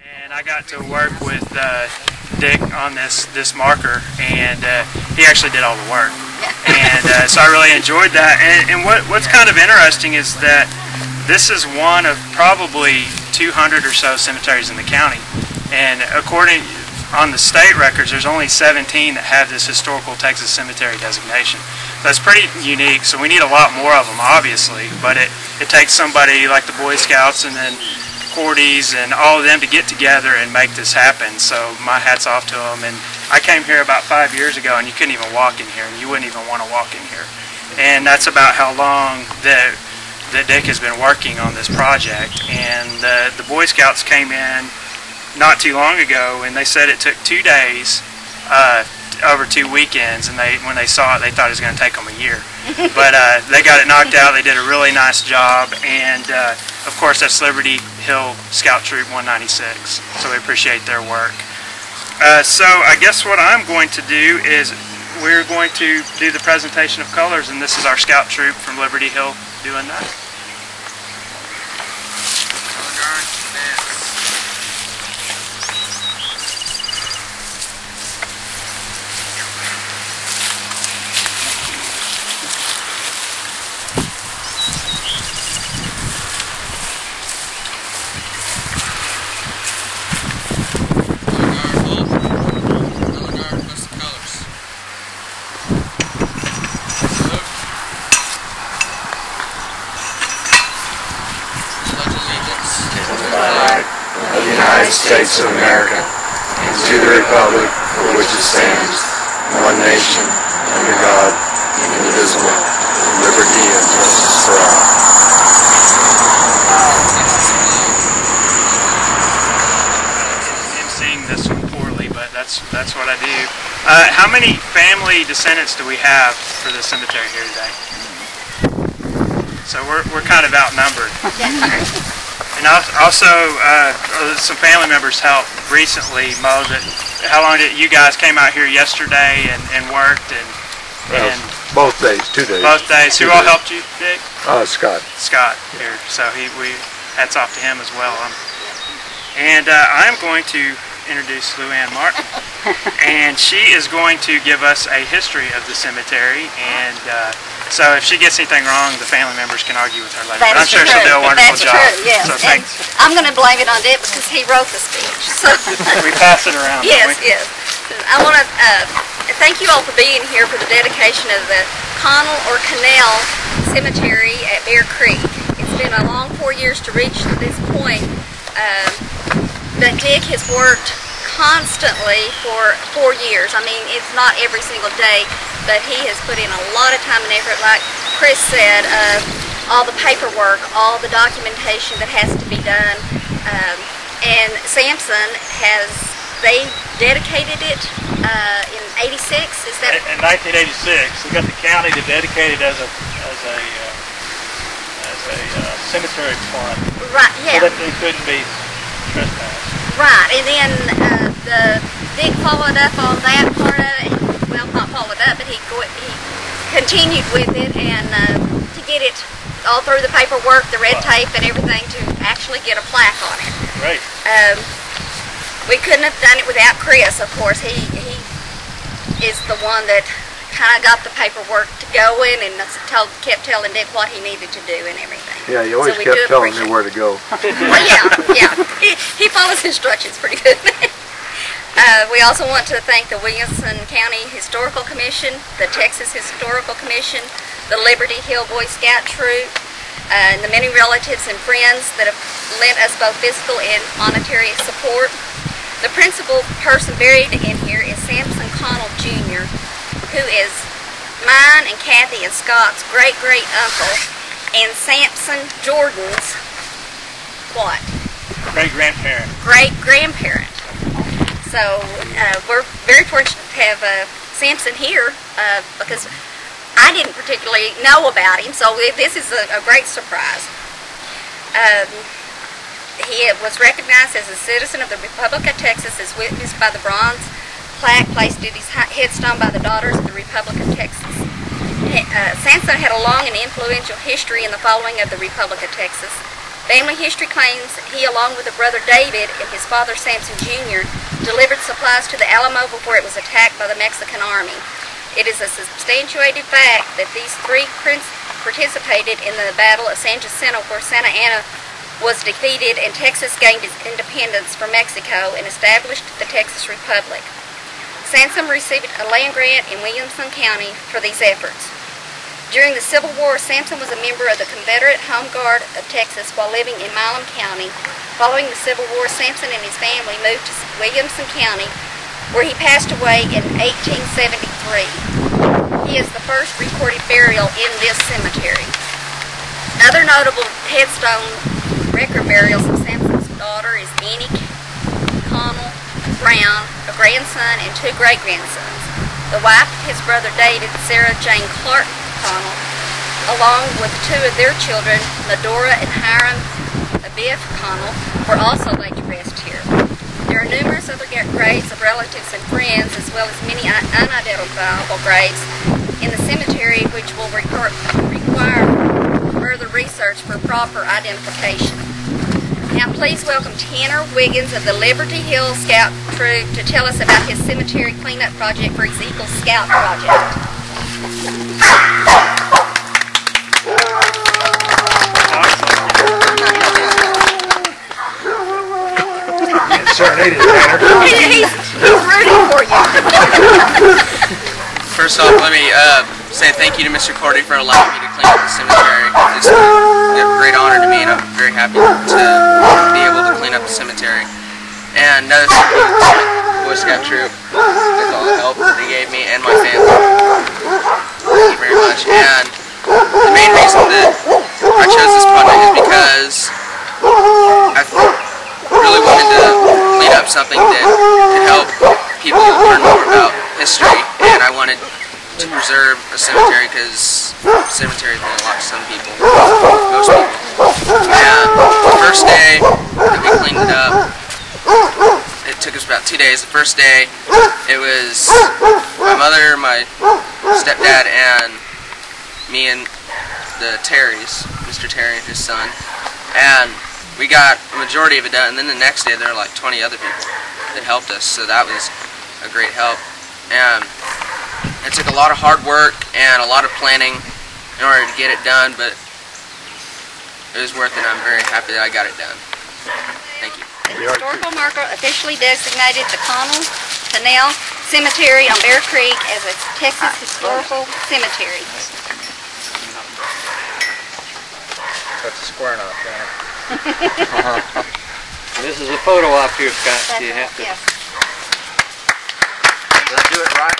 And I got to work with Dick on this marker, and he actually did all the work. And so I really enjoyed that. And what's kind of interesting is that this is one of probably 200 or so cemeteries in the county. And according on the state records, there's only 17 that have this historical Texas cemetery designation. That's pretty unique, so we need a lot more of them, obviously, but it takes somebody like the Boy Scouts and then Cordies and all of them to get together and make this happen, so my hat's off to them. And I came here about 5 years ago, and you couldn't even walk in here, and you wouldn't even want to walk in here. And that's about how long that Dick has been working on this project. And the Boy Scouts came in not too long ago, and they said it took 2 days over 2 weekends, and when they saw it, they thought it was going to take them a year. But they got it knocked out. They did a really nice job, and of course that's Liberty Hill Scout Troop 196, so we appreciate their work. So I guess what I'm going to do is we're going to do the presentation of colors, and this is our Scout Troop from Liberty Hill doing that. States of America, and to the republic for which it stands, one nation, under God, indivisible, with liberty and justice for all. I'm seeing this one poorly, but that's what I do. How many family descendants do we have for the cemetery here today? So we're kind of outnumbered. And also, some family members helped recently mow. How long did you guys came out here yesterday and worked and Both days, 2 days. Both days. Who all helped you, Dick? Scott. Scott here. So we hats off to him as well. And I'm going to introduce Lou Ann Martin, and she is going to give us a history of the cemetery. And so if she gets anything wrong, the family members can argue with her later. But I'm sure she'll do a wonderful job. That's true, yes. So thanks. I'm going to blame it on Dick because he wrote the speech. So. We pass it around. Yes, yes. I want to thank you all for being here for the dedication of the Connell Cemetery at Bear Creek. It's been a long 4 years to reach this point, but Dick has worked constantly for 4 years. I mean, it's not every single day, but he has put in a lot of time and effort. Like Chris said, all the paperwork, all the documentation that has to be done, and Sampson they dedicated it in '86. Is that in 1986? We got the county to dedicate it as a cemetery plot. Right. Yeah. So that it couldn't be trespassed. Right, and then Dick followed up on that part of it. Well, not followed up, but he continued with it, and to get it all through the paperwork, the red tape, and everything to actually get a plaque on it. Right. We couldn't have done it without Chris, of course. He is the one that kind of got the paperwork to going and kept telling Dick what he needed to do and everything. Yeah, he always kept telling me where to go. Well, yeah. He follows instructions pretty good. We also want to thank the Williamson County Historical Commission, the Texas Historical Commission, the Liberty Hill Boy Scout Troop, and the many relatives and friends that have lent us both physical and monetary support. The principal person buried in here is Sampson Connell Jr., who is mine and Kathy and Scott's great-great-uncle, and Sampson Jordan's what? Great-grandparent. Great-grandparent. So we're very fortunate to have Sampson here because I didn't particularly know about him, so this is a great surprise. He was recognized as a citizen of the Republic of Texas as witnessed by the bronze plaque placed at his headstone by the Daughters of the Republic of Texas. Sampson had a long and influential history in the following of the Republic of Texas. Family history claims he, along with a brother David and his father Samson Jr., delivered supplies to the Alamo before it was attacked by the Mexican army. It is a substantiated fact that these three participated in the Battle of San Jacinto, where Santa Anna was defeated and Texas gained its independence from Mexico and established the Texas Republic. Sansom received a land grant in Williamson County for these efforts. During the Civil War, Sampson was a member of the Confederate Home Guard of Texas while living in Milam County. Following the Civil War, Sampson and his family moved to Williamson County, where he passed away in 1873. He is the first recorded burial in this cemetery. Other notable headstone record burials of Sampson's daughter is Annie Connell Brown, a grandson, and two great-grandsons. The wife of his brother David, Sarah Jane Clark Connell, along with two of their children, Medora and Hiram Abiff Connell, were also laid to rest here. There are numerous other graves of relatives and friends, as well as many unidentifiable graves in the cemetery, which will require further research for proper identification. Now please welcome Tanner Wiggins of the Liberty Hill Scout Troop to tell us about his cemetery cleanup project for his Eagle Scout project. Serenaded, Tanner. He's rooting for you. First off, let me say thank you to Mr. Cordy for allowing me to clean up the cemetery. It's a great honor to me, and I'm very happy to be able to clean up the cemetery. And another thing is Boy Scout Troop, with all the help that they gave me and my family. Thank you very much. And the main reason that I chose this project is because I really wanted to clean up something that could help people learn more about history, and I wanted to preserve a cemetery because cemeteries mean a lot to some people, most people. And the first day that we cleaned it up, it took us about 2 days. The first day, it was my mother, my stepdad, and me and the Terrys, Mr. Terry and his son, and we got a majority of it done. And then the next day, there were like 20 other people that helped us, so that was a great help. And it took a lot of hard work and a lot of planning in order to get it done, but it was worth it. I'm very happy that I got it done. Thank you. The historical marker officially designated the Connell Cemetery on Bear Creek as a Texas Historical Cemetery. That's a square knot, Tanner. This is a photo op here, Scott. You have to. Yes. Did I do it right?